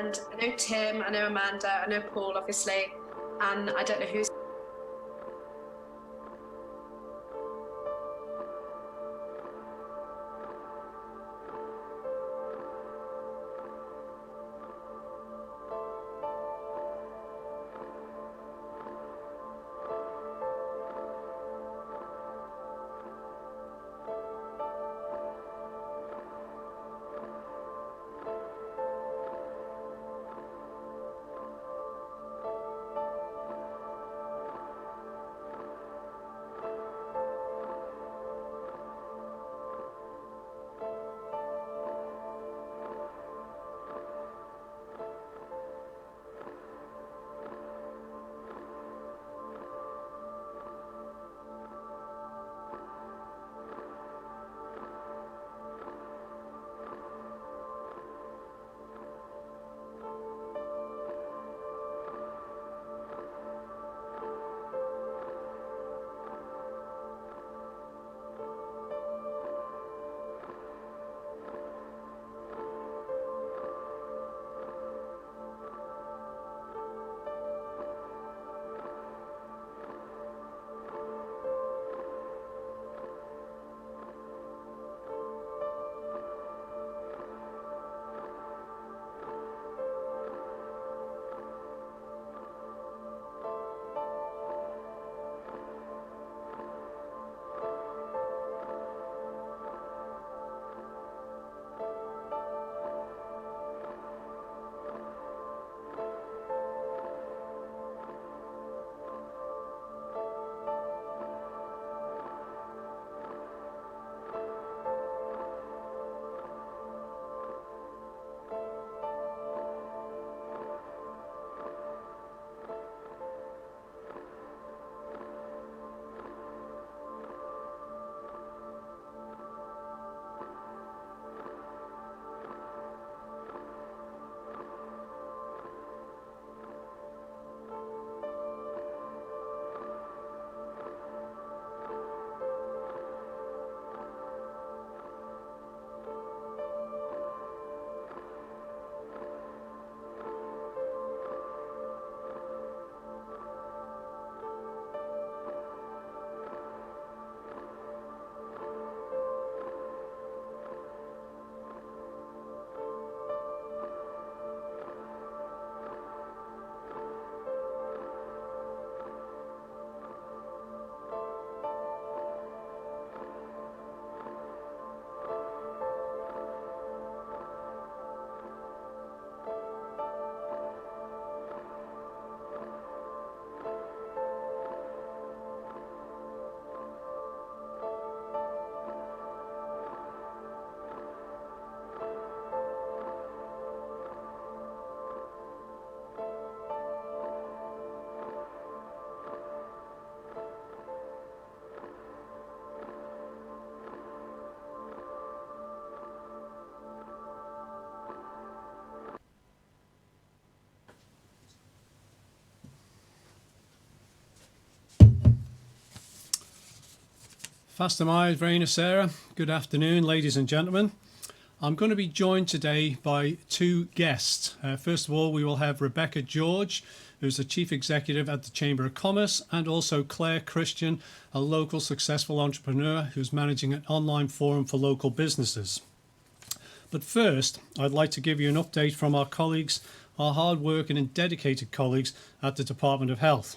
and I know Tim, I know Amanda, I know Paul, obviously, and I don't know who's. Fast am I, Verena Sarah. Good afternoon, ladies and gentlemen. I'm going to be joined today by two guests. First of all, we will have Rebecca George, who's the Chief Executive at the Chamber of Commerce, and also Claire Christian, a local successful entrepreneur who's managing an online forum for local businesses. But first, I'd like to give you an update from our colleagues, our hard-working and dedicated colleagues at the Department of Health.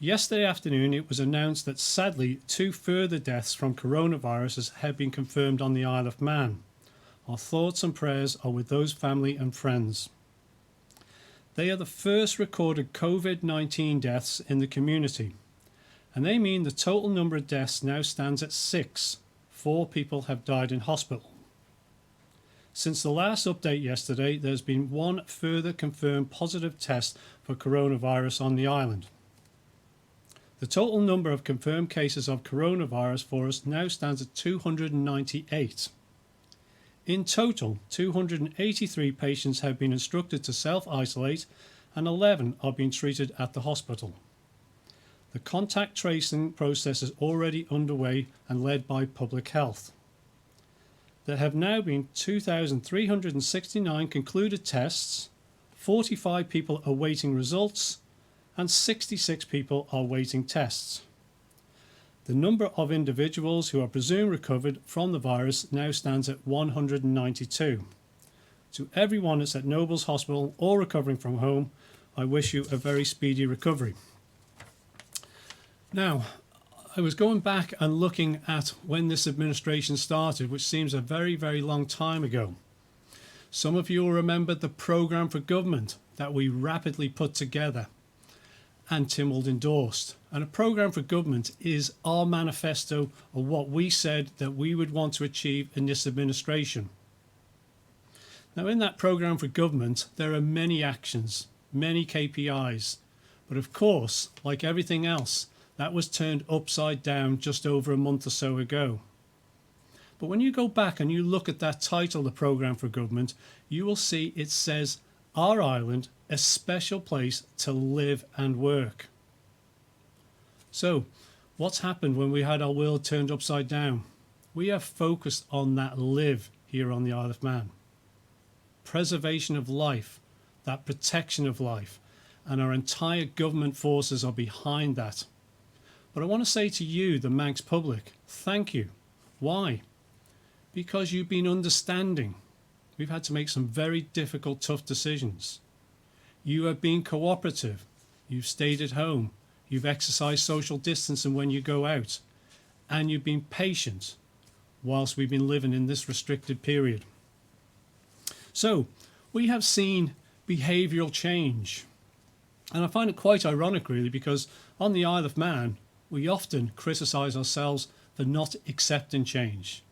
Yesterday afternoon, it was announced that sadly 2 further deaths from coronaviruses have been confirmed on the Isle of Man. Our thoughts and prayers are with those family and friends. They are the first recorded COVID-19 deaths in the community, and they mean the total number of deaths now stands at 6. 4 people have died in hospital. Since the last update yesterday, there's been 1 further confirmed positive test for coronavirus on the island. The total number of confirmed cases of coronavirus for us now stands at 298. In total, 283 patients have been instructed to self-isolate and 11 are being treated at the hospital. The contact tracing process is already underway and led by Public Health. there have now been 2,369 concluded tests, 45 people awaiting results, and 66 people are waiting tests. The number of individuals who are presumed recovered from the virus now stands at 192. To everyone that's at Noble's Hospital or recovering from home, I wish you a very speedy recovery. Now, I was going back and looking at when this administration started, which seems a very, very long time ago. Some of you will remember the programme for government that we rapidly put together and Tynwald endorsed. And a programme for government is our manifesto of what we said that we would want to achieve in this administration. Now, in that programme for government, there are many actions, many KPIs. But of course, like everything else, that was turned upside down just over a month or so ago. But when you go back and you look at that title, the programme for government, you will see it says, Our Island, a special place to live and work. So, what's happened when we had our world turned upside down? We have focused on that live here on the Isle of Man. Preservation of life, that protection of life, and our entire government forces are behind that. But I want to say to you, the Manx public, thank you. Why? Because you've been understanding. We've had to make some very difficult, tough decisions. You have been cooperative. You've stayed at home. You've exercised social distancing when you go out. And you've been patient whilst we've been living in this restricted period. So, we have seen behavioural change. And I find it quite ironic, really, because on the Isle of Man, we often criticise ourselves for not accepting change.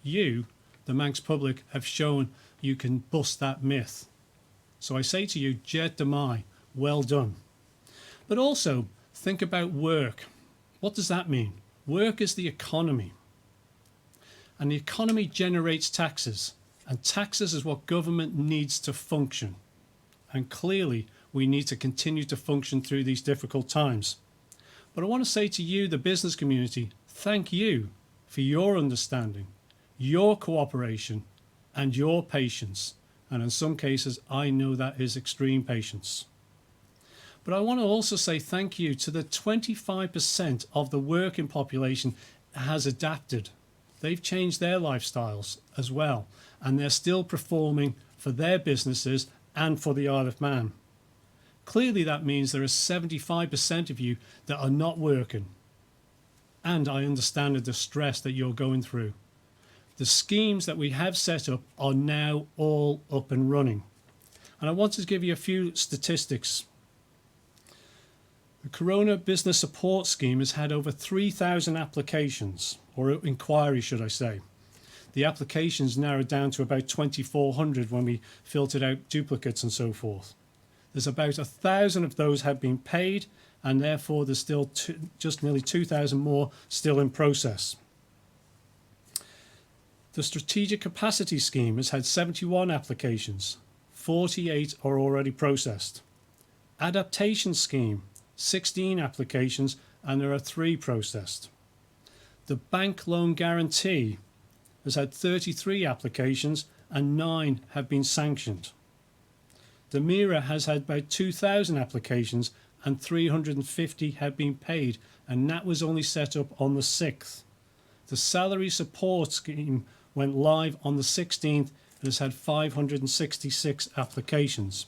You, the Manx public, have shown you can bust that myth. So I say to you, Jed Demai, well done. But also, think about work. What does that mean? Work is the economy. And the economy generates taxes. And taxes is what government needs to function. And clearly, we need to continue to function through these difficult times. But I want to say to you, the business community, thank you for your understanding, your cooperation, and your patience. And in some cases, I know that is extreme patience. But I want to also say thank you to the 25% of the working population has adapted. They've changed their lifestyles as well, and they're still performing for their businesses and for the Isle of Man. Clearly that means there are 75% of you that are not working. And I understand the distress that you're going through. The schemes that we have set up are now all up and running. And I want to give you a few statistics. The Corona Business Support Scheme has had over 3,000 applications, or inquiries should I say. The applications narrowed down to about 2,400 when we filtered out duplicates and so forth. There's about 1,000 of those have been paid, and therefore there's still just nearly 2,000 more still in process. The Strategic Capacity Scheme has had 71 applications. 48 are already processed. Adaptation Scheme, 16 applications, and there are 3 processed. The Bank Loan Guarantee has had 33 applications and 9 have been sanctioned. The MIRA has had about 2,000 applications and 350 have been paid, and that was only set up on the 6th. The Salary Support Scheme went live on the 16th and has had 566 applications.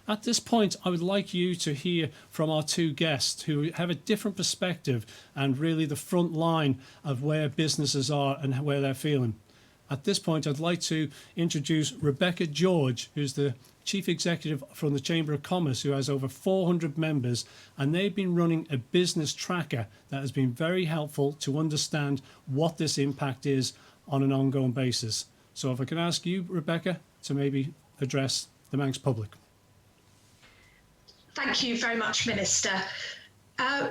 At this point, I would like you to hear from our 2 guests who have a different perspective and really the front line of where businesses are and where they're feeling. At this point, I'd like to introduce Rebecca George, who's the Chief Executive from the Chamber of Commerce, who has over 400 members, and they've been running a business tracker that has been very helpful to understand what this impact is on an ongoing basis. So if I can ask you, Rebecca, to maybe address the Manx public. Thank you very much, Minister.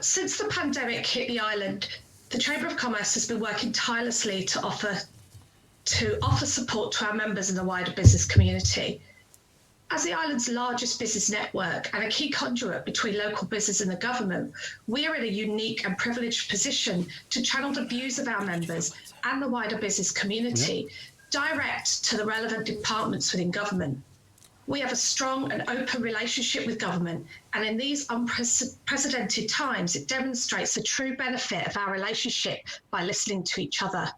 Since the pandemic hit the island, the Chamber of Commerce has been working tirelessly to offer support to our members in the wider business community. As the island's largest business network and a key conduit between local business and the government, we are in a unique and privileged position to channel the views of our members and the wider business community direct to the relevant departments within government. We have a strong and open relationship with government, and in these unprecedented times, it demonstrates the true benefit of our relationship by listening to each other.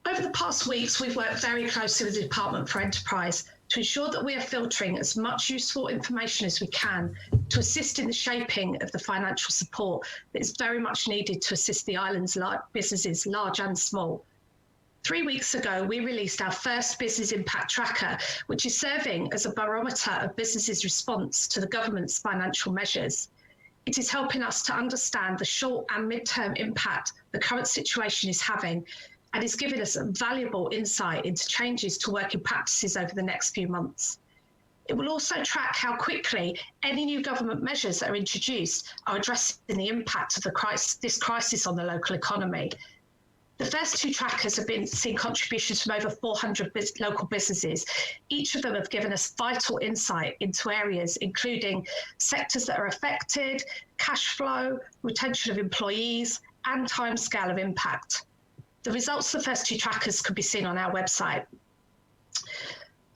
Over the past weeks, we've worked very closely with the Department for Enterprise to ensure that we are filtering as much useful information as we can to assist in the shaping of the financial support that is very much needed to assist the island's businesses, large and small. 3 weeks ago, we released our first business impact tracker, which is serving as a barometer of businesses' response to the government's financial measures. It is helping us to understand the short and mid-term impact the current situation is having, and is giving us a valuable insight into changes to working practices over the next few months. It will also track how quickly any new government measures that are introduced are addressing the impact of this crisis on the local economy. The first two trackers have been seeing contributions from over 400 local businesses. Each of them have given us vital insight into areas, including sectors that are affected, cash flow, retention of employees, and timescale of impact. The results of the first two trackers can be seen on our website.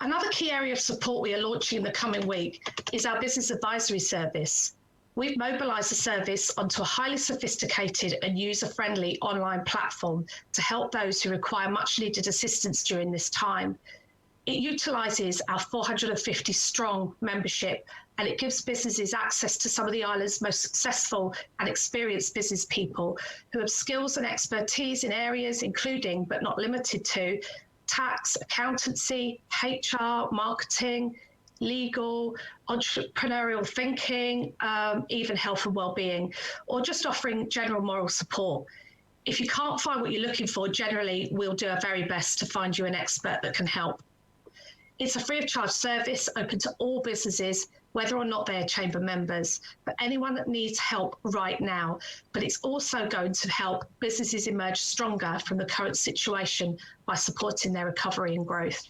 Another key area of support we are launching in the coming week is our business advisory service. We've mobilised the service onto a highly sophisticated and user-friendly online platform to help those who require much needed assistance during this time. It utilises our 450 strong membership, and it gives businesses access to some of the island's most successful and experienced business people who have skills and expertise in areas including, but not limited to, tax, accountancy, HR, marketing, legal, entrepreneurial thinking, even health and well-being, or just offering general moral support. If you can't find what you're looking for, generally we'll do our very best to find you an expert that can help. It's a free of charge service open to all businesses, whether or not they're chamber members, for anyone that needs help right now. But it's also going to help businesses emerge stronger from the current situation by supporting their recovery and growth.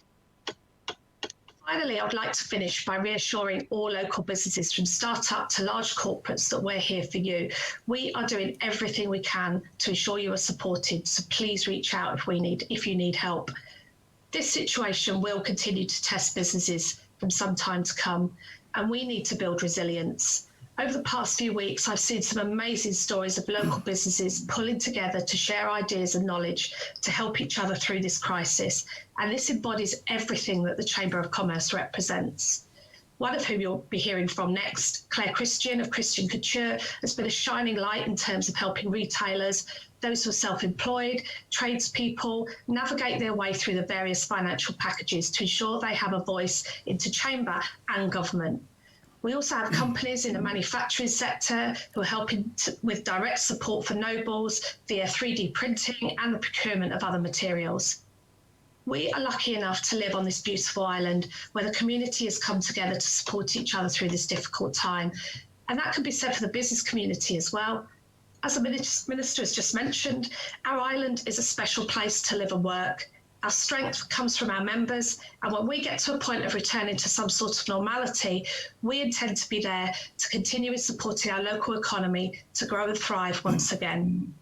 Finally, I'd like to finish by reassuring all local businesses from startup to large corporates that we're here for you. We are doing everything we can to ensure you are supported, so please reach out if you need help. This situation will continue to test businesses from some time to come, and we need to build resilience. Over the past few weeks, I've seen some amazing stories of local businesses pulling together to share ideas and knowledge to help each other through this crisis, and this embodies everything that the Chamber of Commerce represents. One of whom you'll be hearing from next, Claire Christian of Christian Couture, has been a shining light in terms of helping retailers, those who are self-employed, tradespeople, navigate their way through the various financial packages to ensure they have a voice into Chamber and government. We also have companies in the manufacturing sector who are helping with direct support for nobles via 3D printing and the procurement of other materials. We are lucky enough to live on this beautiful island where the community has come together to support each other through this difficult time. And that can be said for the business community as well. As the Minister has just mentioned, our island is a special place to live and work. Our strength comes from our members, and when we get to a point of returning to some sort of normality, we intend to be there to continue supporting our local economy to grow and thrive once again.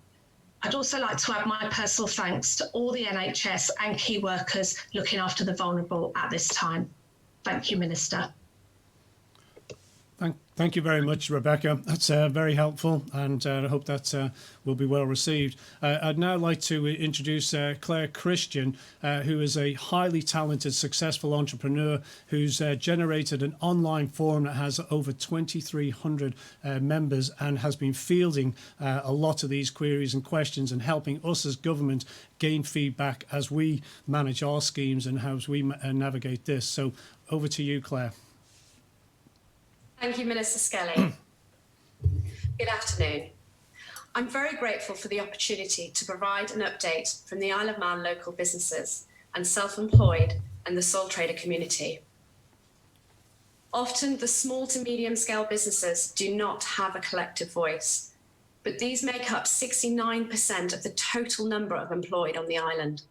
I'd also like to add my personal thanks to all the NHS and key workers looking after the vulnerable at this time. Thank you, Minister. Thank you very much, Rebecca. That's very helpful, and I hope that will be well received. I'd now like to introduce Claire Christian, who is a highly talented, successful entrepreneur who's generated an online forum that has over 2,300 members and has been fielding a lot of these queries and questions and helping us as government gain feedback as we manage our schemes and how we navigate this. So over to you, Claire. Thank you, Minister Skelly. Good afternoon. I'm very grateful for the opportunity to provide an update from the Isle of Man local businesses and self-employed and the sole trader community. Often the small to medium scale businesses do not have a collective voice, but these make up 69% of the total number of employed on the island.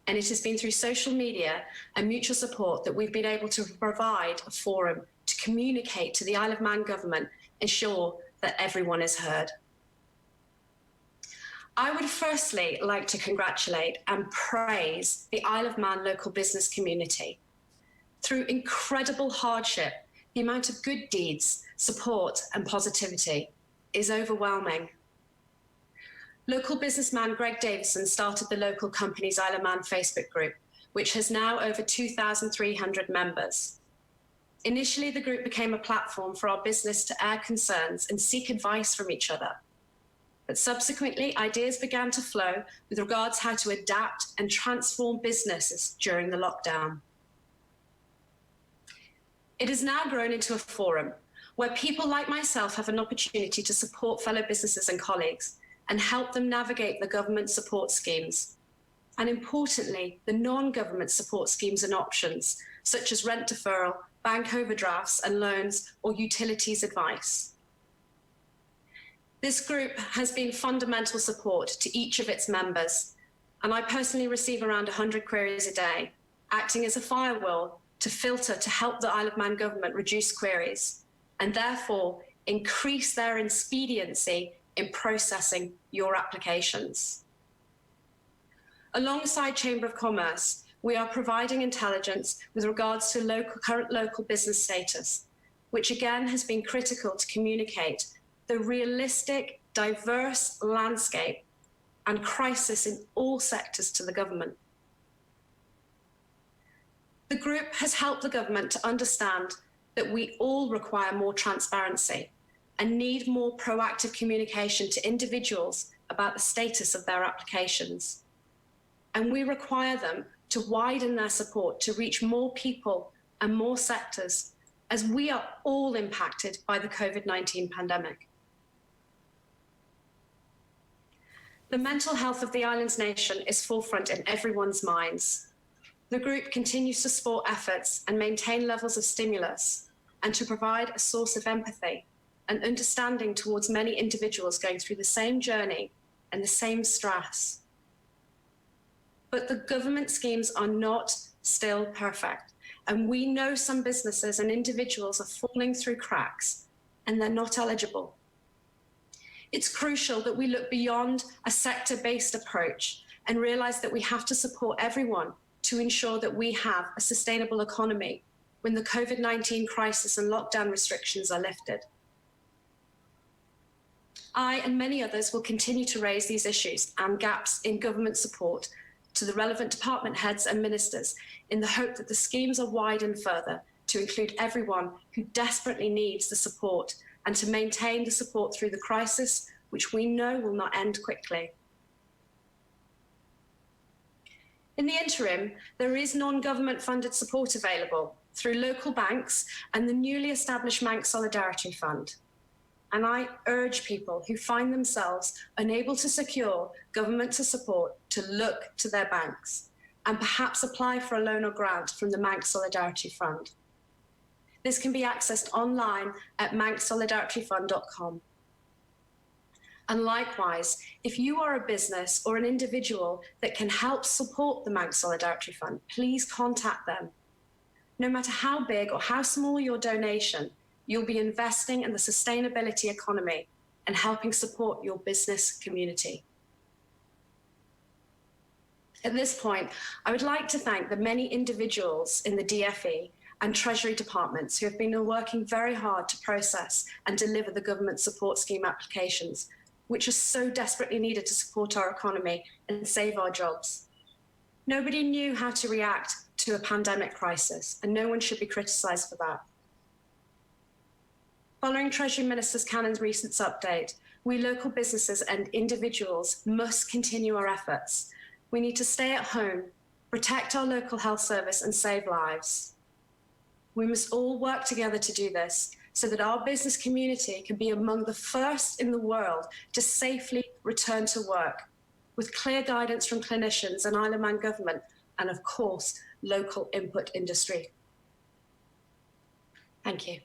And it has been through social media and mutual support that we've been able to provide a forum to communicate to the Isle of Man government, ensure that everyone is heard. I would firstly like to congratulate and praise the Isle of Man local business community. Through incredible hardship, the amount of good deeds, support and positivity is overwhelming. Local businessman Greg Davison started the local company's Isle of Man Facebook group, which has now over 2,300 members. Initially, the group became a platform for our business to air concerns and seek advice from each other. But subsequently, ideas began to flow with regards how to adapt and transform businesses during the lockdown. It has now grown into a forum where people like myself have an opportunity to support fellow businesses and colleagues and help them navigate the government support schemes. And importantly, the non-government support schemes and options, such as rent deferral, bank overdrafts and loans, or utilities advice. This group has been fundamental support to each of its members, and I personally receive around 100 queries a day, acting as a firewall to filter to help the Isle of Man government reduce queries, and therefore increase their expediency in processing your applications. Alongside Chamber of Commerce, we are providing intelligence with regards to current local business status, which again has been critical to communicate the realistic, diverse landscape and crisis in all sectors to the government. The group has helped the government to understand that we all require more transparency and need more proactive communication to individuals about the status of their applications. And we require them to widen their support to reach more people and more sectors, as we are all impacted by the COVID-19 pandemic. The mental health of the island's nation is forefront in everyone's minds. The group continues to support efforts and maintain levels of stimulus and to provide a source of empathy and understanding towards many individuals going through the same journey and the same stress. But the government schemes are not still perfect. And we know some businesses and individuals are falling through cracks and they're not eligible. It's crucial that we look beyond a sector-based approach and realize that we have to support everyone to ensure that we have a sustainable economy when the COVID-19 crisis and lockdown restrictions are lifted. I and many others will continue to raise these issues and gaps in government support to the relevant department heads and ministers in the hope that the schemes are widened further to include everyone who desperately needs the support and to maintain the support through the crisis, which we know will not end quickly. In the interim, there is non-government funded support available through local banks and the newly established Manx Solidarity Fund. And I urge people who find themselves unable to secure government support to look to their banks and perhaps apply for a loan or grant from the Manx Solidarity Fund. This can be accessed online at manxsolidarityfund.com. And likewise, if you are a business or an individual that can help support the Manx Solidarity Fund, please contact them. No matter how big or how small your donation, you'll be investing in the sustainability economy and helping support your business community. At this point, I would like to thank the many individuals in the DFE and Treasury departments who have been working very hard to process and deliver the government support scheme applications, which are so desperately needed to support our economy and save our jobs. Nobody knew how to react to a pandemic crisis, and no one should be criticised for that. Following Treasury Minister Cannon's recent update, we local businesses and individuals must continue our efforts. We need to stay at home, protect our local health service and save lives. We must all work together to do this so that our business community can be among the first in the world to safely return to work, with clear guidance from clinicians and Isle of Man government and, of course, local input industry. Thank you.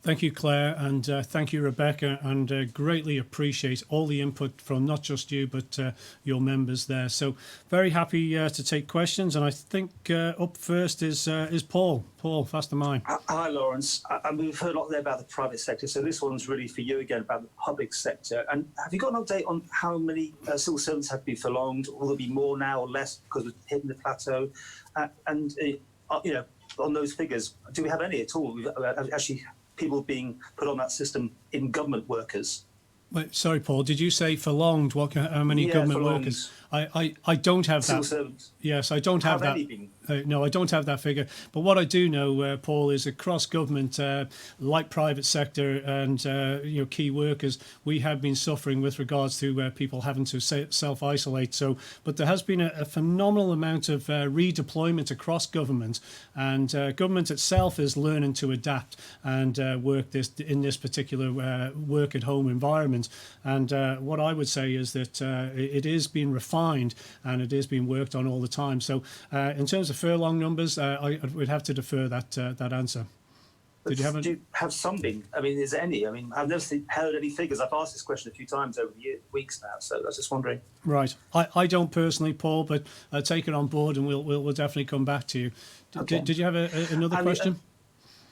Thank you, Claire, and thank you, Rebecca, and greatly appreciate all the input from not just you, but your members there. So very happy to take questions, and I think up first is Paul. Paul, fast to mine. Hi, Lawrence. We've heard a lot there about the private sector, so this one's really for you again about the public sector. And have you got an update on how many civil servants have been furlonged? Will there be more now or less because we've hit the plateau? On those figures, do we have any at all? Actually, people being put on that system in government workers. Wait, sorry, Paul. Did you say furlonged? How many government workers? I don't have that. Civil servants. Yes, I don't have that. No, I don't have that figure. But what I do know, Paul, is across government, like private sector and key workers, we have been suffering with regards to people having to self-isolate. So, but there has been a phenomenal amount of redeployment across government, and government itself is learning to adapt and work in this particular work-at-home environment. And what I would say is that it is being refined and it is being worked on all the time. So, in terms of furlong numbers, I would have to defer that answer. Do you have something? I mean, is there any? I mean, I've never heard any figures. I've asked this question a few times over the weeks now, so I was just wondering. Right. I don't personally, Paul, but take it on board, and we'll definitely come back to you. Okay. Did you have another question?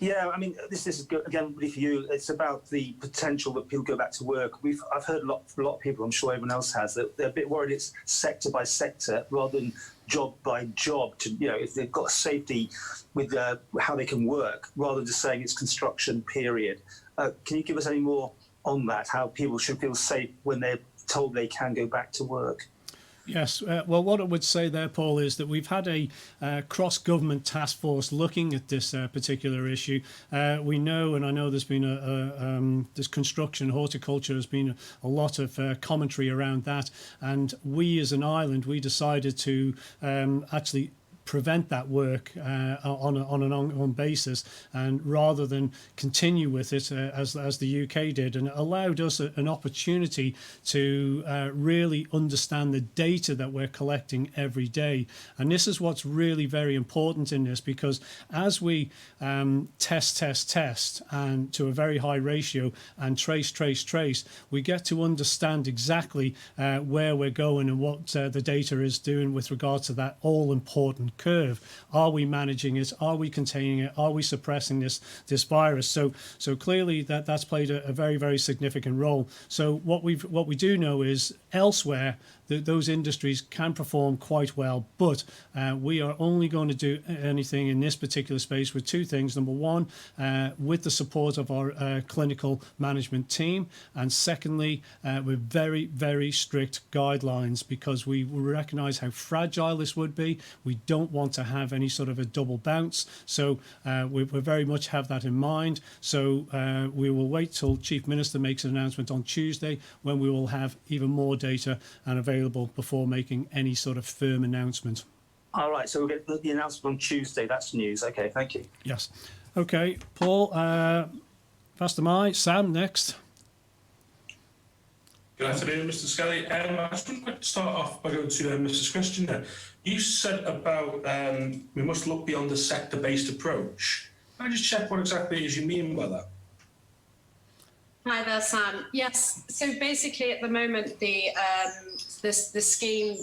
Yeah, I mean, this is again really for you. It's about the potential that people go back to work. I've heard a lot of people, I'm sure everyone else has, that they're a bit worried it's sector by sector rather than job by job. If they've got safety with how they can work, rather than just saying it's construction period. Can you give us any more on that? How people should feel safe when they're told they can go back to work? Yes. Well, what I would say there, Paul, is that we've had a cross-government task force looking at this particular issue. We know, and I know there's been this construction, horticulture, has been a lot of commentary around that. And we, as an island, we decided to actually prevent that work on an ongoing basis, and rather than continue with it as the UK did, and it allowed us an opportunity to really understand the data that we're collecting every day. And this is what's really very important in this, because as we test and to a very high ratio and trace, we get to understand exactly where we're going and what the data is doing with regard to that all important curve. Are we managing it? Are we containing it? Are we suppressing this virus? So clearly that's played a very, very significant role. So what we do know is elsewhere those industries can perform quite well, but we are only going to do anything in this particular space with two things. Number one, with the support of our clinical management team, and secondly, with very, very strict guidelines, because we recognise how fragile this would be. We don't want to have any sort of a double bounce, so we very much have that in mind. So we will wait till Chief Minister makes an announcement on Tuesday, when we will have even more data and available before making any sort of firm announcement. All right, so we'll get the announcement on Tuesday. That's news. Okay, thank you. Yes. Okay, Paul, fast am I. Sam, next. Good afternoon, Mr. Skelly. I just want to start off by going to Mrs. Christian there. You said about we must look beyond the sector-based approach. Can I just check what exactly it is you mean by that? Hi there, Sam. Yes. So basically, at the moment, the scheme,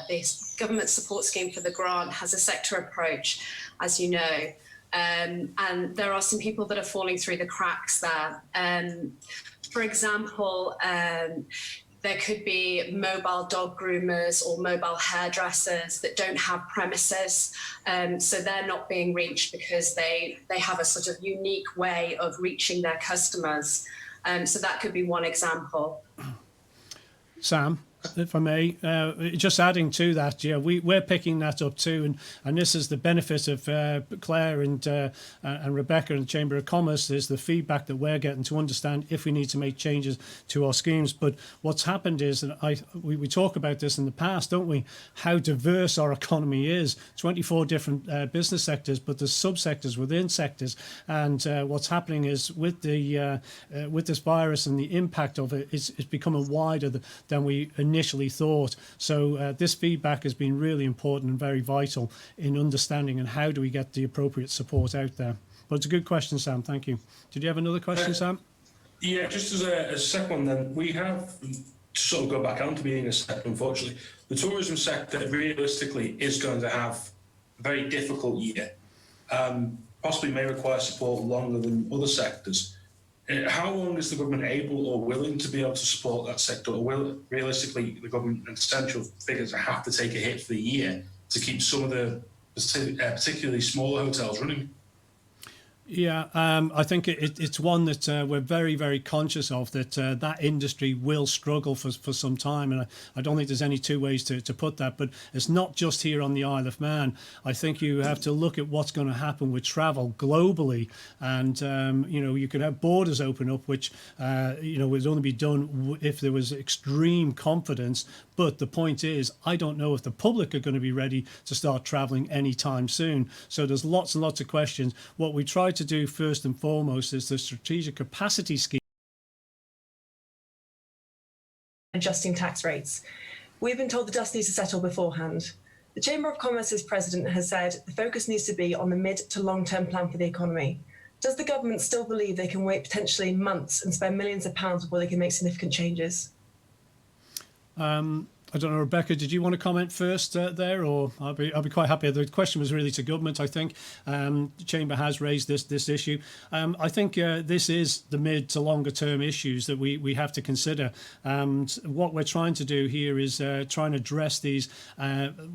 this government support scheme for the grant, has a sector approach, as you know, and there are some people that are falling through the cracks there. For example, there could be mobile dog groomers or mobile hairdressers that don't have premises, so they're not being reached because they have a sort of unique way of reaching their customers. So that could be one example. Sam, if I may, just adding to that, yeah, we're picking that up too, and this is the benefit of Claire and Rebecca and the Chamber of Commerce, is the feedback that we're getting to understand if we need to make changes to our schemes. But what's happened is, and we talk about this in the past, don't we, how diverse our economy is. 24 different business sectors, but there's subsectors within sectors, and what's happening is with this virus and the impact of it, it's becoming wider than we initially thought. So this feedback has been really important and very vital in understanding and how do we get the appropriate support out there. But it's a good question, Sam. Thank you. Did you have another question, Sam? Yeah, just as a second one then, we have, to sort of go back onto being a sector, unfortunately, the tourism sector realistically is going to have a very difficult year, possibly may require support longer than other sectors. How long is the government able or willing to be able to support that sector, or will realistically the government and central figures have to take a hit for the year to keep some of the particularly smaller hotels running? Yeah, I think it's one that we're very, very conscious of, that that industry will struggle for some time. And I don't think there's any two ways to put that. But it's not just here on the Isle of Man. I think you have to look at what's going to happen with travel globally. And, you could have borders open up, which, would only be done if there was extreme confidence. But the point is, I don't know if the public are going to be ready to start traveling anytime soon. So there's lots and lots of questions. What we try to do first and foremost is the strategic capacity scheme. Adjusting tax rates. We've been told the dust needs to settle beforehand. The Chamber of Commerce's president has said the focus needs to be on the mid to long-term plan for the economy. Does the government still believe they can wait potentially months and spend millions of pounds before they can make significant changes? I don't know, Rebecca, did you want to comment first there, or I'll be quite happy. The question was really to government, I think. The Chamber has raised this issue. I think this is the mid to longer term issues that we have to consider. And what we're trying to do here is try and address these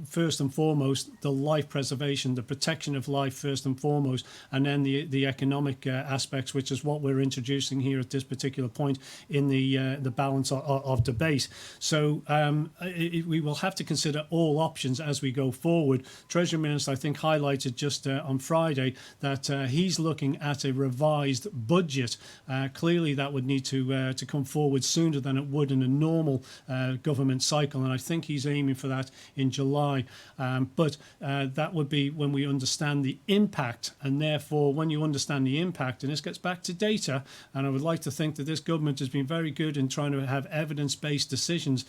first and foremost, the life preservation, the protection of life first and foremost, and then the economic aspects, which is what we're introducing here at this particular point in the balance of debate. So we will have to consider all options as we go forward. Treasury Minister, I think, highlighted just on Friday that he's looking at a revised budget. Clearly, that would need to come forward sooner than it would in a normal government cycle, and I think he's aiming for that in July. But that would be when we understand the impact, and therefore, when you understand the impact, and this gets back to data, and I would like to think that this government has been very good in trying to have evidence-based decisions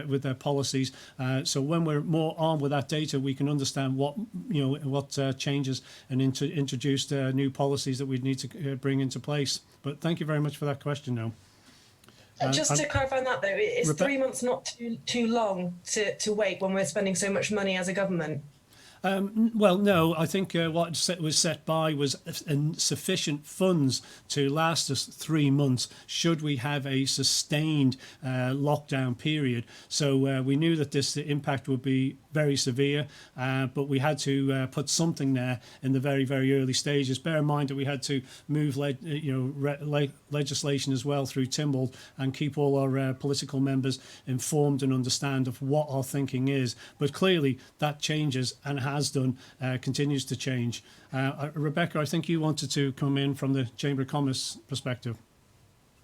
with their policies. So when we're more armed with that data, we can understand what changes and introduce new policies that we need to bring into place. But thank you very much for that question, now. Just to clarify on that, though, is 3 months not too long to wait when we're spending so much money as a government? Well, no, I think what was set by was sufficient funds to last us 3 months should we have a sustained lockdown period. So we knew that this impact would be very severe, but we had to put something there in the very, very early stages. Bear in mind that we had to move legislation as well through Timble and keep all our political members informed and understand of what our thinking is. But clearly that changes and has done, continues to change. Rebecca, I think you wanted to come in from the Chamber of Commerce perspective.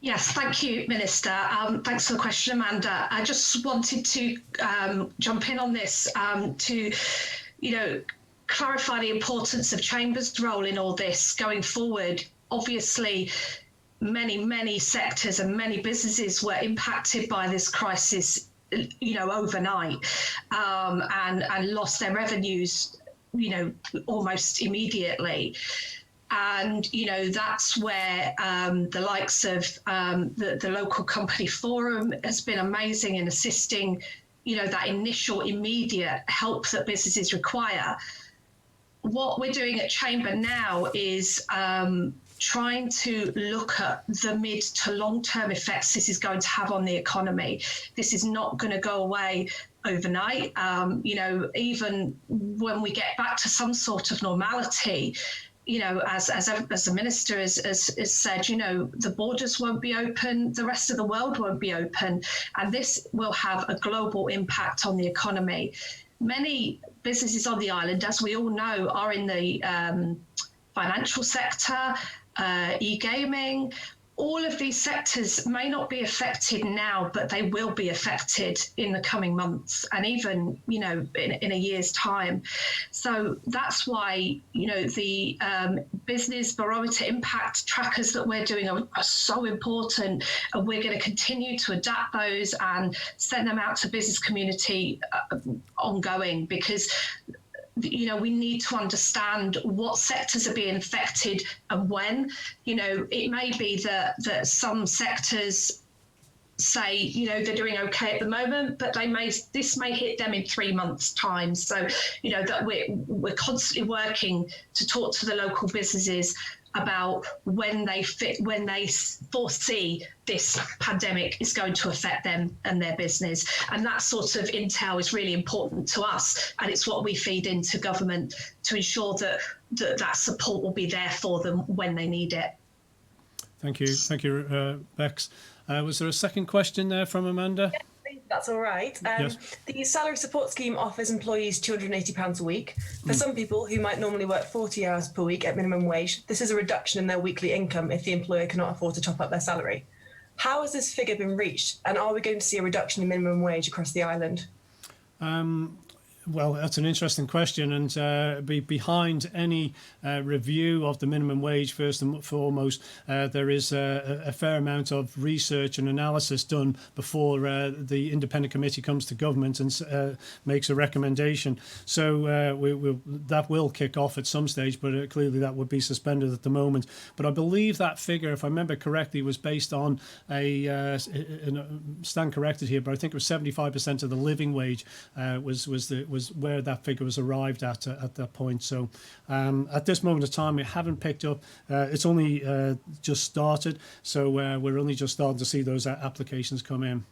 Yes, thank you, Minister. Thanks for the question, Amanda. I just wanted to jump in on this to, clarify the importance of Chamber's role in all this going forward. Obviously, many sectors and many businesses were impacted by this crisis, overnight, and lost their revenues, almost immediately. And, that's where the likes of the local company forum has been amazing in assisting, that initial immediate help that businesses require. What we're doing at Chamber now is trying to look at the mid to long-term effects this is going to have on the economy. This is not going to go away overnight. Even when we get back to some sort of normality, as the minister has said, the borders won't be open, the rest of the world won't be open, and this will have a global impact on the economy. Many businesses on the island, as we all know, are in the financial sector, e-gaming. All of these sectors may not be affected now, but they will be affected in the coming months and even, in a year's time. So that's why, the business barometer impact trackers that we're doing are so important. And we're going to continue to adapt those and send them out to business community ongoing, because we need to understand what sectors are being affected and when. It may be that some sectors say, they're doing okay at the moment, but this may hit them in 3 months' time. So, that we're constantly working to talk to the local businesses about when they foresee this pandemic is going to affect them and their business. And that sort of intel is really important to us. And it's what we feed into government to ensure that support will be there for them when they need it. Thank you, Bex. Was there a second question there from Amanda? That's all right. Yes. The salary support scheme offers employees £280 a week. For some people who might normally work 40 hours per week at minimum wage, this is a reduction in their weekly income if the employer cannot afford to top up their salary. How has this figure been reached, and are we going to see a reduction in minimum wage across the island? Well, that's an interesting question, and behind any review of the minimum wage, first and foremost, there is a fair amount of research and analysis done before the independent committee comes to government and makes a recommendation. So that will kick off at some stage, but clearly that would be suspended at the moment. But I believe that figure, if I remember correctly, was based on stand corrected here, but I think it was 75% of the living wage was where that figure was arrived at that point. So at this moment of time, we haven't picked up. It's only just started, so we're only just starting to see those applications come in.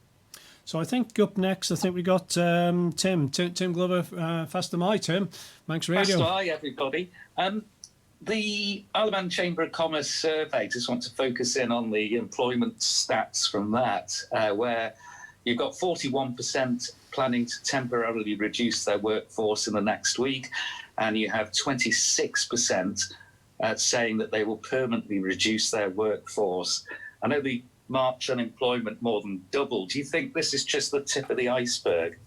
So I think up next, I think we got Tim Glover, Fast MI. Tim, Manx Radio. Fast MI, everybody. The Isle of Man Chamber of Commerce survey, just want to focus in on the employment stats from that, where you've got 41% planning to temporarily reduce their workforce in the next week, and you have 26% saying that they will permanently reduce their workforce. I know the March unemployment more than doubled. Do you think this is just the tip of the iceberg?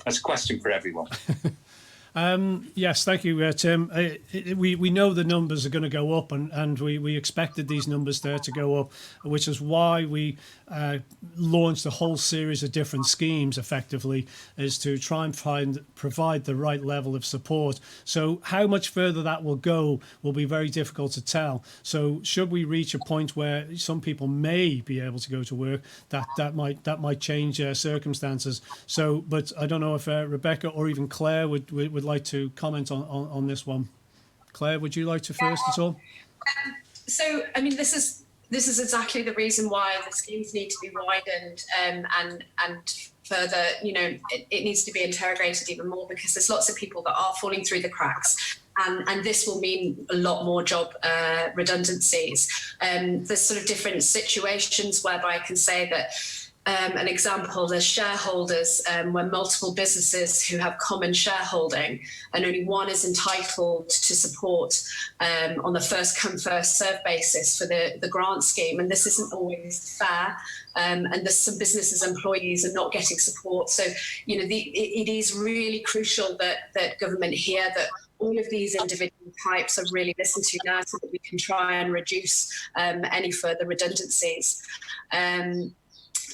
That's a question for everyone. Yes, thank you, Tim. We know the numbers are going to go up, and we expected these numbers there to go up, which is why we launched a whole series of different schemes, effectively, is to try and provide the right level of support. So how much further that will go will be very difficult to tell. So should we reach a point where some people may be able to go to work, that might change circumstances. So, but I don't know if Rebecca or even Claire would like to comment on this one. Claire, would you like to first at all? So, I mean, this is exactly the reason why the schemes need to be widened and further, it needs to be interrogated even more, because there's lots of people that are falling through the cracks. And this will mean a lot more job redundancies. There's sort of different situations whereby I can say that an example, there's shareholders where multiple businesses who have common shareholding, and only one is entitled to support on the first come first serve basis for the grant scheme, and this isn't always fair. And there's some businesses' employees are not getting support. So, it is really crucial that government hear that all of these individual types are really listened to now, so that we can try and reduce any further redundancies.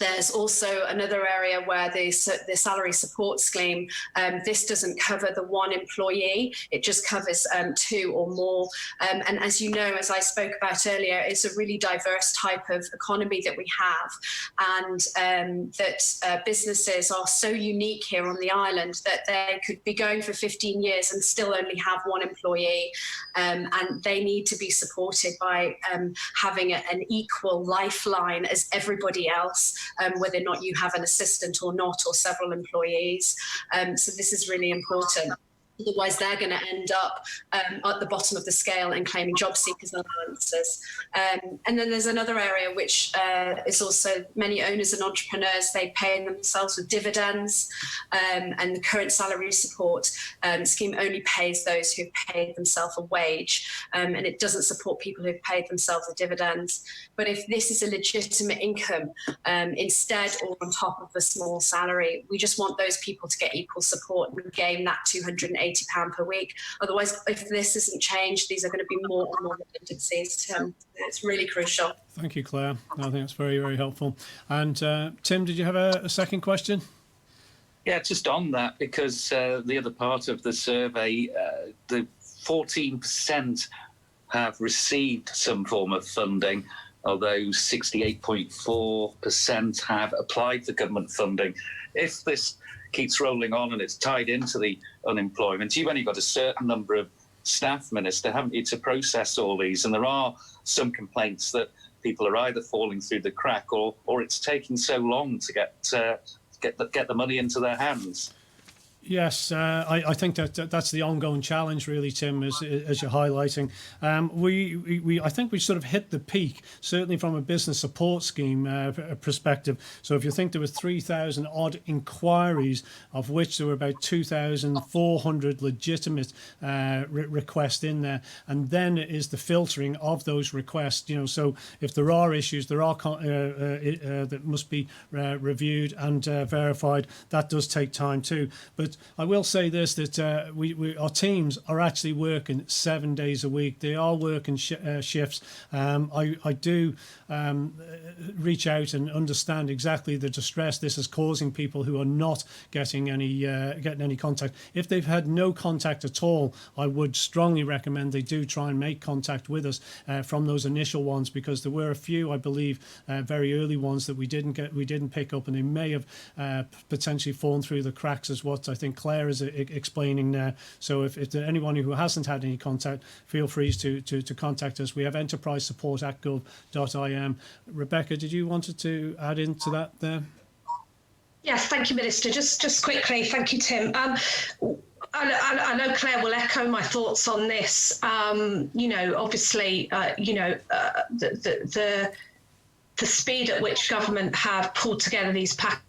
There's also another area where the salary support scheme, this doesn't cover the one employee, it just covers two or more. And as you know, as I spoke about earlier, it's a really diverse type of economy that we have, and that businesses are so unique here on the island that they could be going for 15 years and still only have one employee, and they need to be supported by having an equal lifeline as everybody else. Whether or not you have an assistant or not, or several employees. So this is really important. Otherwise, they're going to end up at the bottom of the scale and claiming job seekers allowances. And then there's another area which is also many owners and entrepreneurs, they pay themselves with dividends, and the current salary support scheme only pays those who've paid themselves a wage, and it doesn't support people who've paid themselves a dividends. But if this is a legitimate income instead, or on top of a small salary, we just want those people to get equal support and gain that £280 per week. Otherwise, if this isn't changed, these are going to be more and more redundancies. It's really crucial. Thank you, Claire. I think that's very, very helpful. And Tim, did you have a second question? Yeah, just on that, because the other part of the survey, the 14% have received some form of funding, although 68.4% have applied for government funding. If this keeps rolling on and it's tied into the unemployment, you've only got a certain number of staff, Minister, haven't you, to process all these? And there are some complaints that people are either falling through the crack or it's taking so long to get the money into their hands. Yes, I think that's the ongoing challenge, really, Tim, as you're highlighting. I think we sort of hit the peak, certainly from a business support scheme perspective. So if you think there were 3,000 odd inquiries, of which there were about 2,400 legitimate requests in there, and then it is the filtering of those requests. So if there are issues, there are that must be reviewed and verified. That does take time too, but I will say this, that our teams are actually working 7 days a week. They are working shifts. I do reach out and understand exactly the distress this is causing people who are not getting any contact. If they've had no contact at all, I would strongly recommend they do try and make contact with us from those initial ones, because there were a few, I believe, very early ones that we didn't pick up, and they may have potentially fallen through the cracks, as what I think Claire is explaining now. So if there's anyone who hasn't had any contact, feel free to contact us. We have enterprisesupport@gov.im. Rebecca, did you want to add into that there? Yes, thank you, Minister. Just quickly, thank you, Tim. I know Claire will echo my thoughts on this. Obviously, the speed at which government have pulled together these packages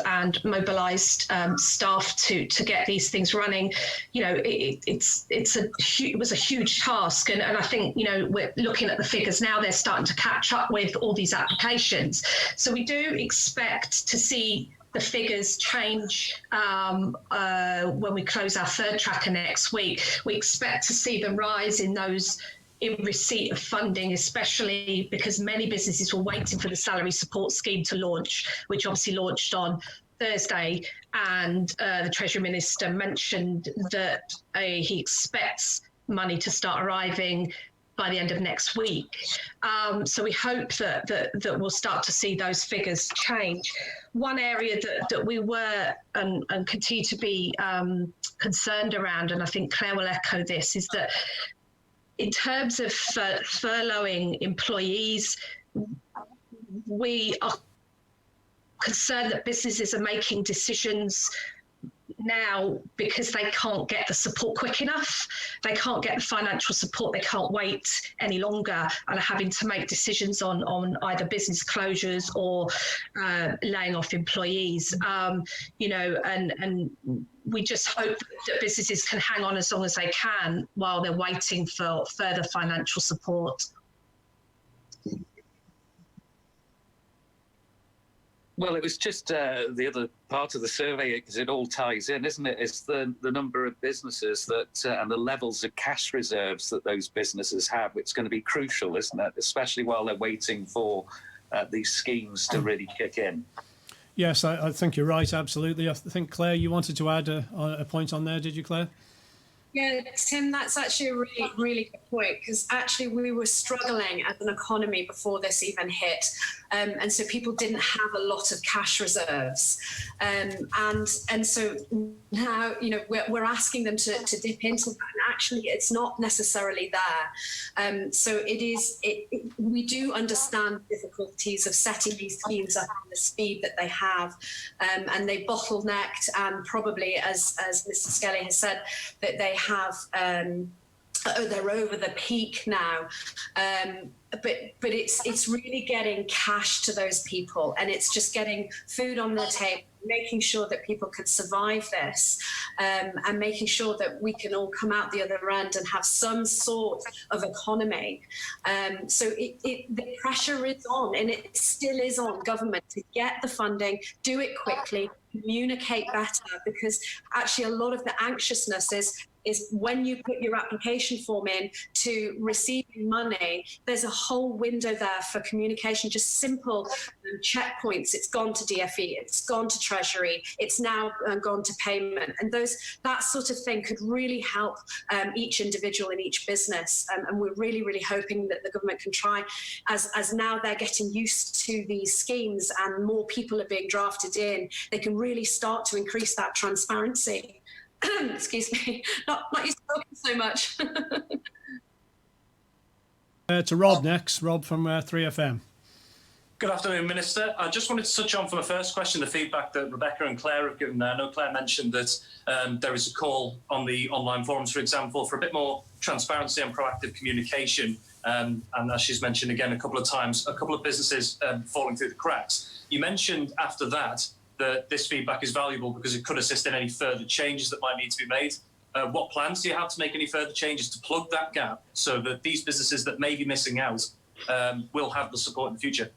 and mobilised staff to get these things running, it was a huge task, and I think we're looking at the figures now. They're starting to catch up with all these applications, so we do expect to see the figures change when we close our third tracker next week. We expect to see the rise in those in receipt of funding, especially because many businesses were waiting for the salary support scheme to launch, which obviously launched on Thursday. And the Treasury Minister mentioned that he expects money to start arriving by the end of next week. So we hope that we'll start to see those figures change. One area that we were and continue to be concerned around, and I think Claire will echo this, is that in terms of furloughing employees, we are concerned that businesses are making decisions now because they can't get the support quick enough. They can't get the financial support. They can't wait any longer and are having to make decisions on either business closures or laying off employees. And we just hope that businesses can hang on as long as they can while they're waiting for further financial support. Well, it was just the other part of the survey, because it all ties in, isn't it? It's the number of businesses that and the levels of cash reserves that those businesses have. It's going to be crucial, isn't it? Especially while they're waiting for these schemes to really kick in. Yes, I think you're right, absolutely. I think, Claire, you wanted to add a point on there, did you, Claire? Yeah, Tim, that's actually a really, really good point, because actually we were struggling as an economy before this even hit. And so people didn't have a lot of cash reserves. And so now, we're asking them to dip into that. And actually, it's not necessarily there. So we do understand the difficulties of setting these schemes up at the speed that they have. And they bottlenecked, and probably, as Mr. Skelly has said, that they have, they're over the peak now. But it's really getting cash to those people, and it's just getting food on their table, making sure that people can survive this, and making sure that we can all come out the other end and have some sort of economy. So the pressure is on, and it still is on government to get the funding, do it quickly, communicate better, because actually a lot of the anxiousness is is when you put your application form in to receiving money, there's a whole window there for communication, just simple checkpoints. It's gone to DFE, it's gone to Treasury, it's now gone to payment. And that sort of thing could really help each individual in each business. And we're really, really hoping that the government can try, as now they're getting used to these schemes and more people are being drafted in, they can really start to increase that transparency. Excuse me, not used to talking so much. To Rob next, Rob from 3FM. Good afternoon, Minister. I just wanted to touch on for the first question the feedback that Rebecca and Claire have given there. I know Claire mentioned that there is a call on the online forums, for example, for a bit more transparency and proactive communication. And as she's mentioned again a couple of times, a couple of businesses falling through the cracks. You mentioned after that this feedback is valuable because it could assist in any further changes that might need to be made. What plans do you have to make any further changes to plug that gap so that these businesses that may be missing out will have the support in the future?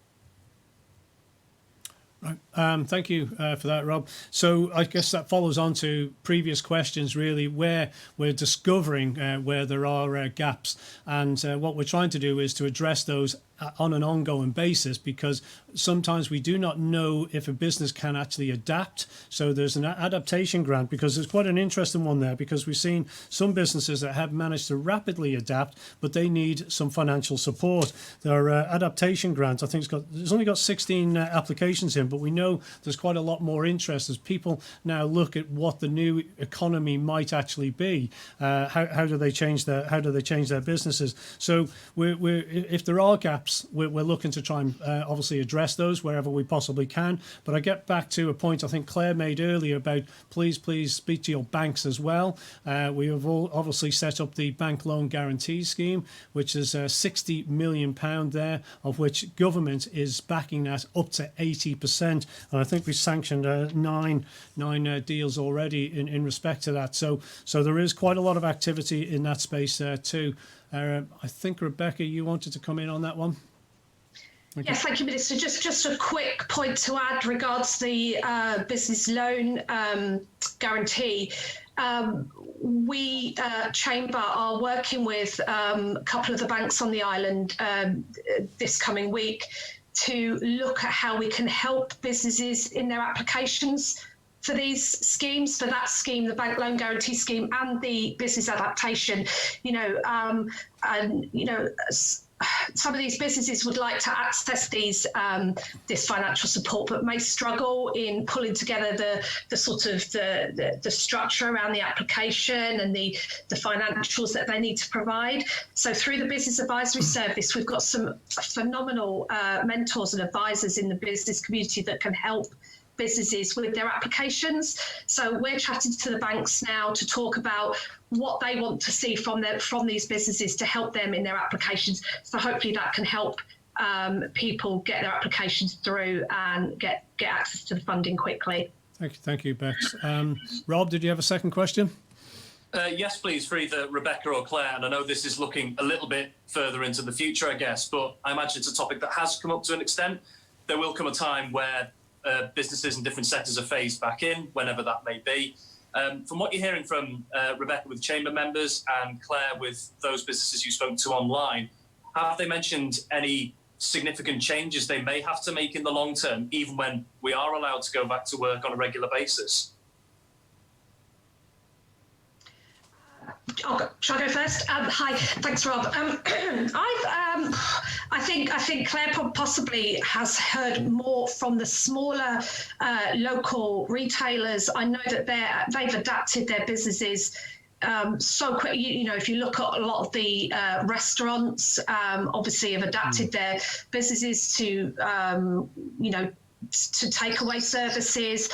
Right. Thank you for that, Rob. So I guess that follows on to previous questions, really, where we're discovering where there are gaps. And what we're trying to do is to address those on an ongoing basis, because sometimes we do not know if a business can actually adapt. So there's an adaptation grant, because there's quite an interesting one there, because we've seen some businesses that have managed to rapidly adapt, but they need some financial support. Their adaptation grant, I think there's only got 16 applications in, but we know there's quite a lot more interest as people now look at what the new economy might actually be. How do they change their businesses? So if there are gaps, we're looking to try and obviously address those wherever we possibly can. But I get back to a point I think Claire made earlier about please speak to your banks as well. We have obviously set up the bank loan guarantee scheme, which is £60 million there, of which government is backing that up to 80%. And I think we've sanctioned nine deals already in respect to that. So there is quite a lot of activity in that space too. I think, Rebecca, you wanted to come in on that one? Yes, thank you, Minister. Just a quick point to add regards the business loan guarantee. We, Chamber, are working with a couple of the banks on the island this coming week to look at how we can help businesses in their applications for these schemes, for that scheme, the bank loan guarantee scheme and the business adaptation. Some of these businesses would like to access this financial support, but may struggle in pulling together the structure around the application and the financials that they need to provide. So through the Business Advisory Service, we've got some phenomenal mentors and advisors in the business community that can help businesses with their applications. So we're chatting to the banks now to talk about what they want to see from these businesses to help them in their applications. So hopefully that can help people get their applications through and get access to the funding quickly. Thank you, Bex. Rob, did you have a second question? Yes, please, for either Rebecca or Claire. And I know this is looking a little bit further into the future, I guess, but I imagine it's a topic that has come up to an extent. There will come a time where businesses in different sectors are phased back in, whenever that may be. From what you're hearing from Rebecca with Chamber members and Claire with those businesses you spoke to online, have they mentioned any significant changes they may have to make in the long term, even when we are allowed to go back to work on a regular basis? Shall I go first? Hi, thanks, Rob. I think Claire possibly has heard more from the smaller local retailers. I know that they've adapted their businesses so quick. If you look at a lot of the restaurants, obviously have adapted their businesses to takeaway services.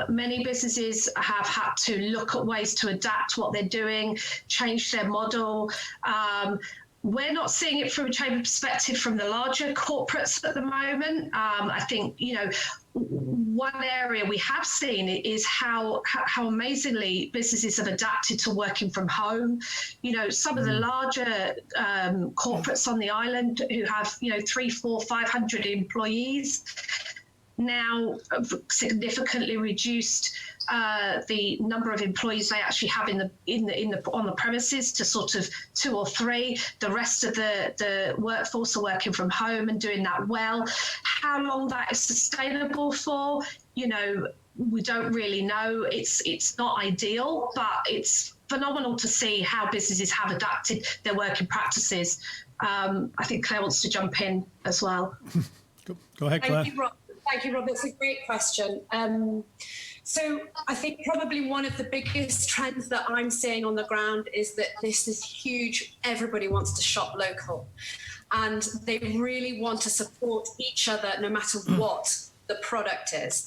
Many businesses have had to look at ways to adapt what they're doing, change their model. We're not seeing it from a Chamber perspective from the larger corporates at the moment. I think, one area we have seen is how amazingly businesses have adapted to working from home. Some of the larger corporates on the island who have 300, 400, 500 employees, now significantly reduced the number of employees they actually have on the premises to sort of 2 or 3. The rest of the workforce are working from home and doing that well. How long that is sustainable for, we don't really know. It's not ideal, but it's phenomenal to see how businesses have adapted their working practices. I think Claire wants to jump in as well. Go ahead, Claire. Thank you, Rob. It's a great question. So I think probably one of the biggest trends that I'm seeing on the ground is that this is huge. Everybody wants to shop local, and they really want to support each other no matter what the product is,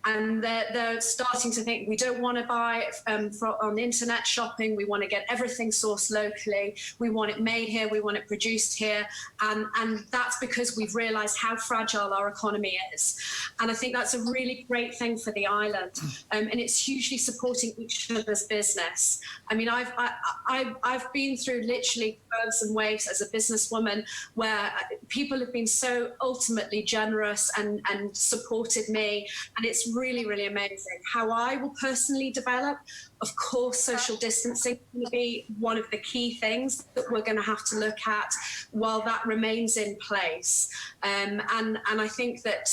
and they're starting to think, we don't want to buy on internet shopping. We want to get everything sourced locally. We want it made here. We want it produced here, and that's because we've realised how fragile our economy is. And I think that's a really great thing for the island, and it's hugely supporting each other's business. I mean, I've been through literally curves and waves as a businesswoman where people have been so ultimately generous and supported me, and it's really, really amazing. How I will personally develop, of course, social distancing is going to be one of the key things that we're going to have to look at while that remains in place. And I think that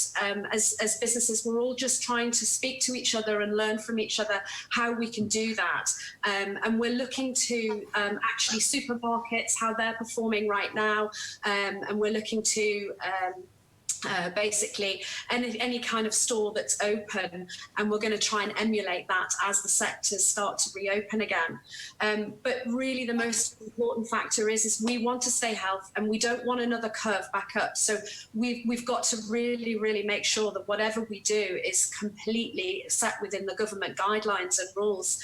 as businesses, we're all just trying to speak to each other and learn from each other how we can do that. And we're looking to actually supermarkets, how they're performing right now, and we're looking to basically any kind of store that's open, and we're going to try and emulate that as the sectors start to reopen again. But really the most important factor is we want to stay healthy, and we don't want another curve back up. So we've got to really, really make sure that whatever we do is completely set within the government guidelines and rules,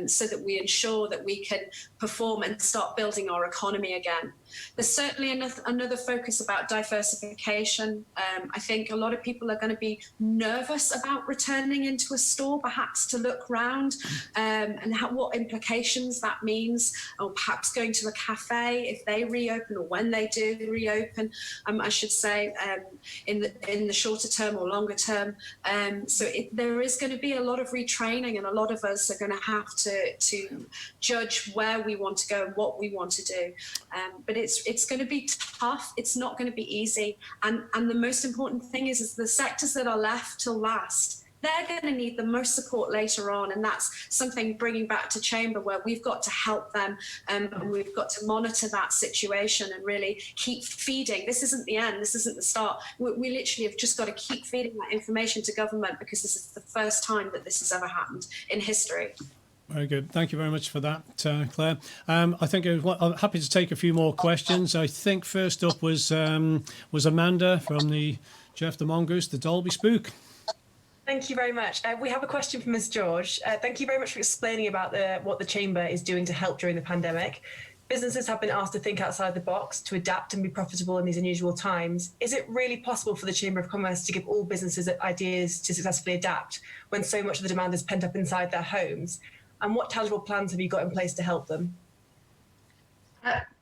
so that we ensure that we can perform and start building our economy again. There's certainly another focus about diversification. I think a lot of people are going to be nervous about returning into a store, perhaps to look round, and what implications that means, or perhaps going to a cafe if they reopen, or when they do reopen, I should say, in the shorter term or longer term. So there is going to be a lot of retraining, and a lot of us are going to have to judge where we want to go and what we want to do. But it's going to be tough. It's not going to be easy. And the most important thing is the sectors that are left to last, they're going to need the most support later on. And that's something bringing back to Chamber, where we've got to help them, and we've got to monitor that situation and really keep feeding. This isn't the end. This isn't the start. We literally have just got to keep feeding that information to government, because this is the first time that this has ever happened in history. Very good. Thank you very much for that, Claire. I think I'm happy to take a few more questions. I think first up was Amanda from the Jeff the Mongoose, the Dolby Spook. Thank you very much. We have a question from Ms. George. Thank you very much for explaining about what the Chamber is doing to help during the pandemic. Businesses have been asked to think outside the box, to adapt and be profitable in these unusual times. Is it really possible for the Chamber of Commerce to give all businesses ideas to successfully adapt when so much of the demand is pent up inside their homes? And what tangible plans have you got in place to help them?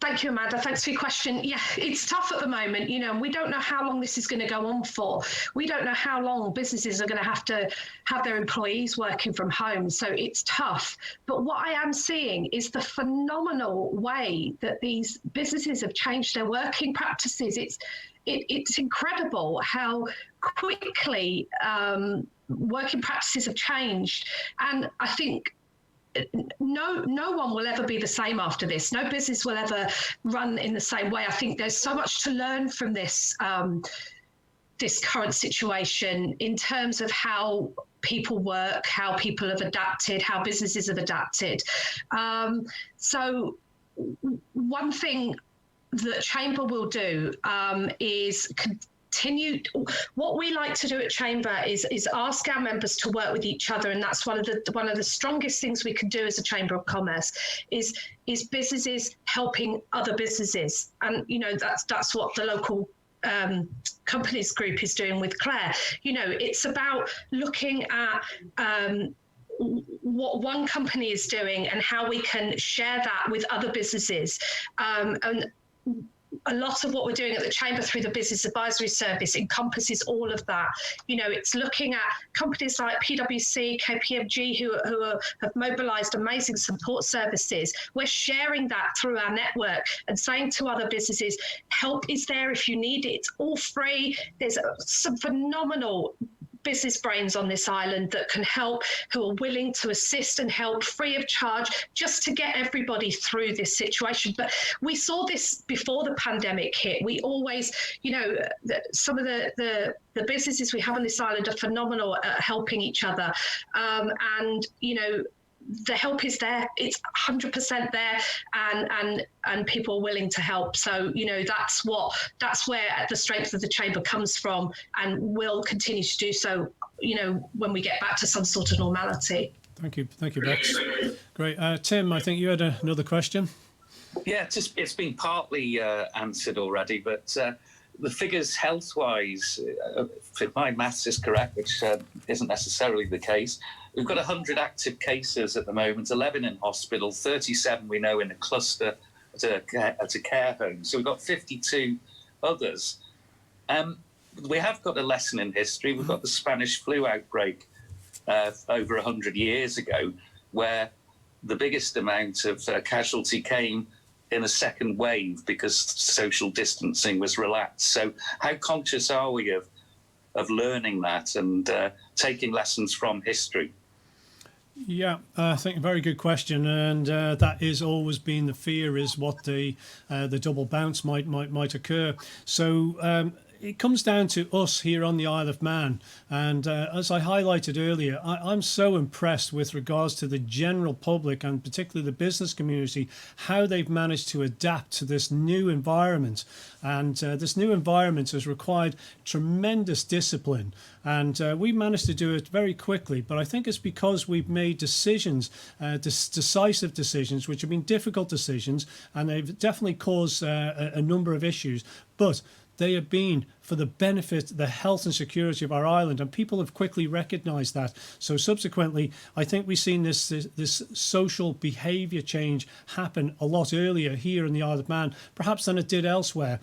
Thank you, Amanda. Thanks for your question. Yeah, it's tough at the moment, and we don't know how long this is going to go on for. We don't know how long businesses are going to have their employees working from home. So it's tough. But what I am seeing is the phenomenal way that these businesses have changed their working practices. It's incredible how quickly working practices have changed. And I think no one will ever be the same after this. No business will ever run in the same way. I think there's so much to learn from this current situation in terms of how people work, how people have adapted, how businesses have adapted. So one thing that Chamber will do is continue. What we like to do at Chamber is ask our members to work with each other, and that's one of the strongest things we can do as a Chamber of Commerce is businesses helping other businesses, and that's what the local companies group is doing with Claire. It's about looking at what one company is doing and how we can share that with other businesses, and a lot of what we're doing at the Chamber through the Business Advisory Service encompasses all of that. You know, it's looking at companies like PwC, KPMG, who have mobilised amazing support services. We're sharing that through our network and saying to other businesses, help is there if you need it. It's all free. There's some phenomenal business brains on this island that can help, who are willing to assist and help free of charge, just to get everybody through this situation. But we saw this before the pandemic hit. We always, you know, some of the businesses we have on this island are phenomenal at helping each other. And, you know, the help is there. It's 100% there, and people are willing to help. So, you know, that's where the strength of the Chamber comes from, and will continue to do so, you know, when we get back to some sort of normality. Thank you, Bex. Great. Tim, I think you had another question. Yeah, it's been partly answered already, but the figures health-wise, if my maths is correct, which isn't necessarily the case, we've got 100 active cases at the moment, 11 in hospital, 37 we know in a cluster at a care home. So we've got 52 others. We have got a lesson in history. We've got the Spanish flu outbreak over 100 years ago, where the biggest amount of casualty came in a second wave because social distancing was relaxed. So how conscious are we of learning that and taking lessons from history? Yeah, I think a very good question, and that is always been the fear, is what the double bounce might occur. So it comes down to us here on the Isle of Man, and as I highlighted earlier, I'm so impressed with regards to the general public and particularly the business community, how they've managed to adapt to this new environment. And this new environment has required tremendous discipline, and we managed to do it very quickly. But I think it's because we've made decisions, decisive decisions, which have been difficult decisions, and they've definitely caused a number of issues. But they have been for the benefit, the health and security of our island, and people have quickly recognised that. So subsequently, I think we've seen this social behaviour change happen a lot earlier here in the Isle of Man, perhaps than it did elsewhere.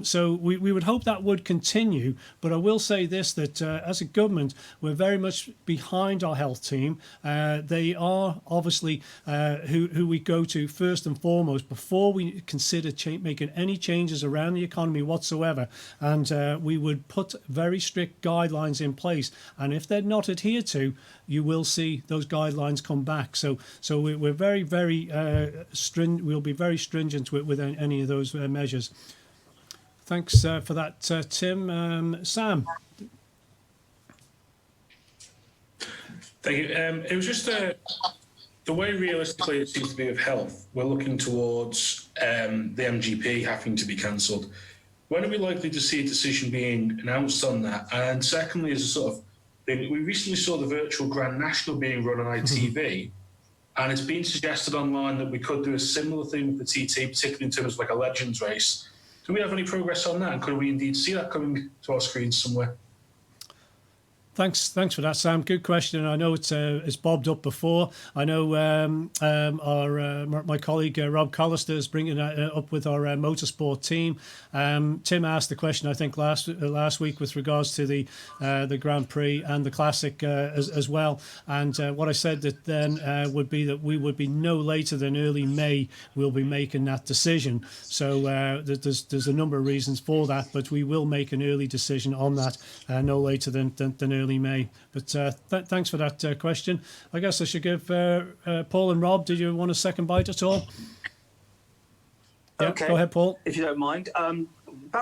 So we would hope that would continue. But I will say this, that as a government, we're very much behind our health team. They are obviously who we go to first and foremost before we consider making any changes around the economy whatsoever. And we would put very strict guidelines in place, and if they're not adhered to, you will see those guidelines come back. So we're very stringent. We'll be very stringent with any of those measures. Thanks for that, Tim. Sam. Thank you. It was just the way realistically it seems to be with health. We're looking towards the MGP having to be cancelled. When are we likely to see a decision being announced on that? And secondly, as a sort of thing, we recently saw the virtual Grand National being run on ITV, and it's been suggested online that we could do a similar thing with the TT, particularly in terms of like a Legends race. Do we have any progress on that? And could we indeed see that coming to our screens somewhere? Thanks for that, Sam. Good question. I know it's bobbed up before. I know my colleague Rob Collister is bringing that up with our motorsport team. Tim asked the question, I think, last week with regards to the Grand Prix and the Classic as well. And what I said that then would be that we would be no later than early May. We'll be making that decision. So there's a number of reasons for that, but we will make an early decision on that no later than early May. But thanks for that question. I guess I should give Paul and Rob, did you want a second bite at all? Okay. Yeah, go ahead, Paul. If you don't mind. About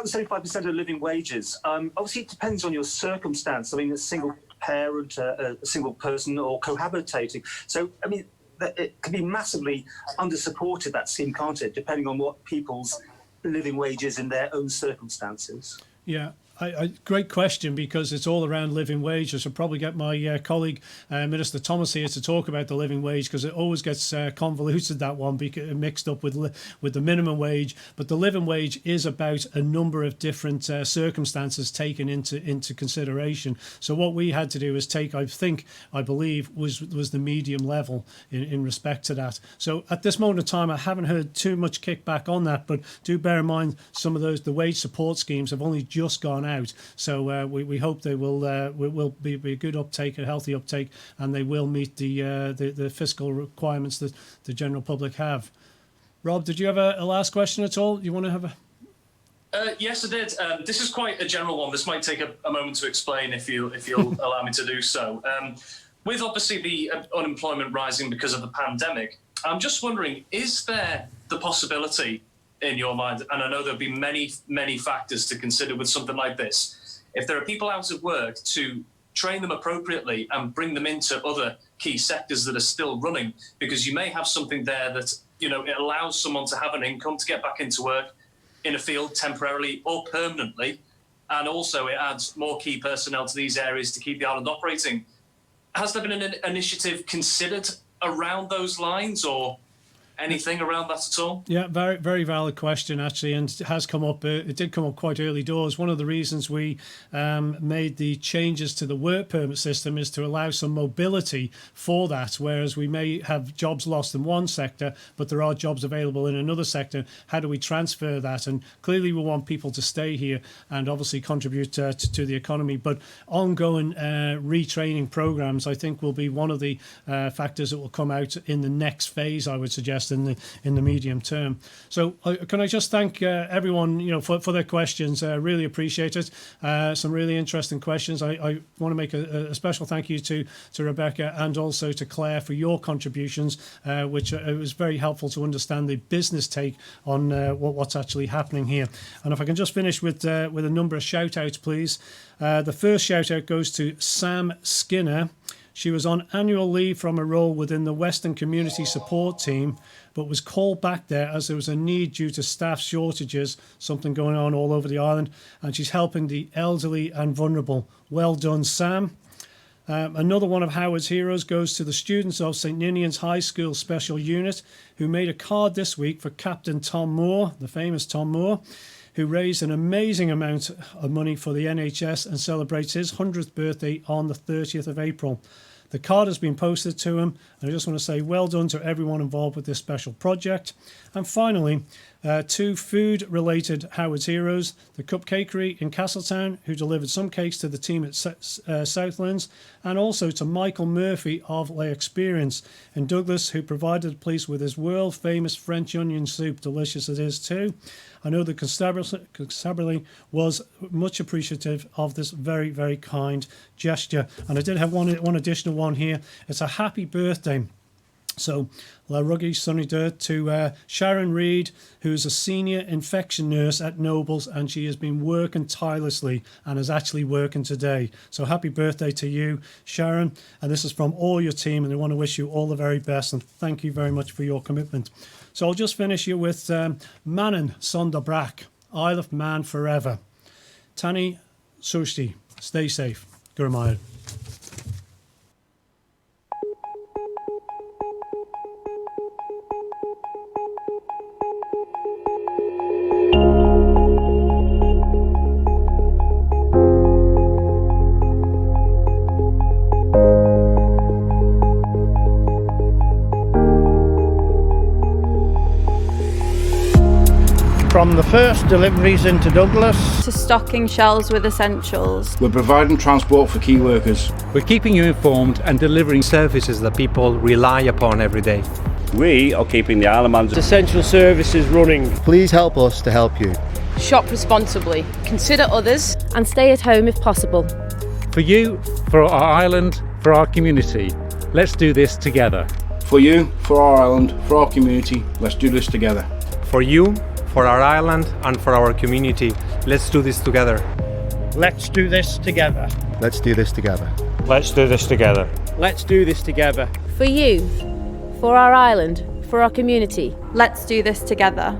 the 75% of living wages. Obviously, it depends on your circumstance. I mean, a single parent, a single person, or cohabitating. So, I mean, it can be massively under-supported, that scheme, can't it, depending on what people's living wages in their own circumstances. Yeah. Great question, because it's all around living wage. I should probably get my colleague, Minister Thomas, here to talk about the living wage, because it always gets convoluted, that one, because mixed up with the minimum wage. But the living wage is about a number of different circumstances taken into consideration. So what we had to do is take, I believe, was the medium level in respect to that. So at this moment in time, I haven't heard too much kickback on that, but do bear in mind some of the wage support schemes have only just gone out. So we hope they will be a good uptake, a healthy uptake, and they will meet the fiscal requirements that the general public have. Rob, did you have a last question at all? You want to have a... Yes, I did. This is quite a general one. This might take a moment to explain if you'll allow me to do so. With obviously the unemployment rising because of the pandemic, I'm just wondering, is there the possibility in your mind, and I know there'll be many factors to consider with something like this, if there are people out of work, to train them appropriately and bring them into other key sectors that are still running, because you may have something there that, it allows someone to have an income to get back into work in a field temporarily or permanently, and also it adds more key personnel to these areas to keep the island operating. Has there been an initiative considered around those lines, or anything around that at all? Yeah, very, very valid question, actually, and it has come up. It did come up quite early doors. One of the reasons we made the changes to the work permit system is to allow some mobility for that, whereas we may have jobs lost in one sector, but there are jobs available in another sector. How do we transfer that? And clearly we want people to stay here and obviously contribute to the economy, but ongoing retraining programs, I think, will be one of the factors that will come out in the next phase, I would suggest, in the medium term. So can I just thank everyone for their questions. Really appreciate it. Some really interesting questions. I want to make a special thank you to Rebecca and also to Claire for your contributions, which it was very helpful to understand the business take on what's actually happening here. And if I can just finish with a number of shout outs, please. The first shout out goes to Sam Skinner. She was on annual leave from a role within the Western Community Support Team, but was called back there as there was a need due to staff shortages, something going on all over the island, and she's helping the elderly and vulnerable. Well done, Sam. Another one of Howard's heroes goes to the students of St Ninian's High School Special Unit, who made a card this week for Captain Tom Moore, the famous Tom Moore, who raised an amazing amount of money for the NHS and celebrates his 100th birthday on the 30th of April. The card has been posted to him, and I just want to say well done to everyone involved with this special project. And finally, two food-related Howard's heroes, the Cupcakery in Castletown, who delivered some cakes to the team at Southlands, and also to Michael Murphy of La Experience in Douglas, who provided the police with his world-famous French onion soup. Delicious it is too. I know the constabulary was much appreciative of this very, very kind gesture. And I did have one additional one here. It's a happy birthday. So, La Ruggie Sunny Dirt to Sharon Reid, who's a senior infection nurse at Nobles, and she has been working tirelessly and is actually working today. So happy birthday to you, Sharon. And this is from all your team, and I want to wish you all the very best, and thank you very much for your commitment. So I'll just finish you with Manon Sonderbrak, Isle of Man forever. Tani Sushti, stay safe. Gurmayad. From the first deliveries into Douglas to stocking shelves with essentials. We're providing transport for key workers. We're keeping you informed and delivering services that people rely upon every day. We are keeping the Isle of Man's essential services running. Please help us to help you. Shop responsibly, consider others, and stay at home if possible. For you, for our island, for our community, let's do this together. For you, for our island, for our community, let's do this together. For you, for our island and for our community, let's do this together. Let's do this together. Let's do this together. Let's do this together. Let's do this together. For you, for our island, for our community, let's do this together.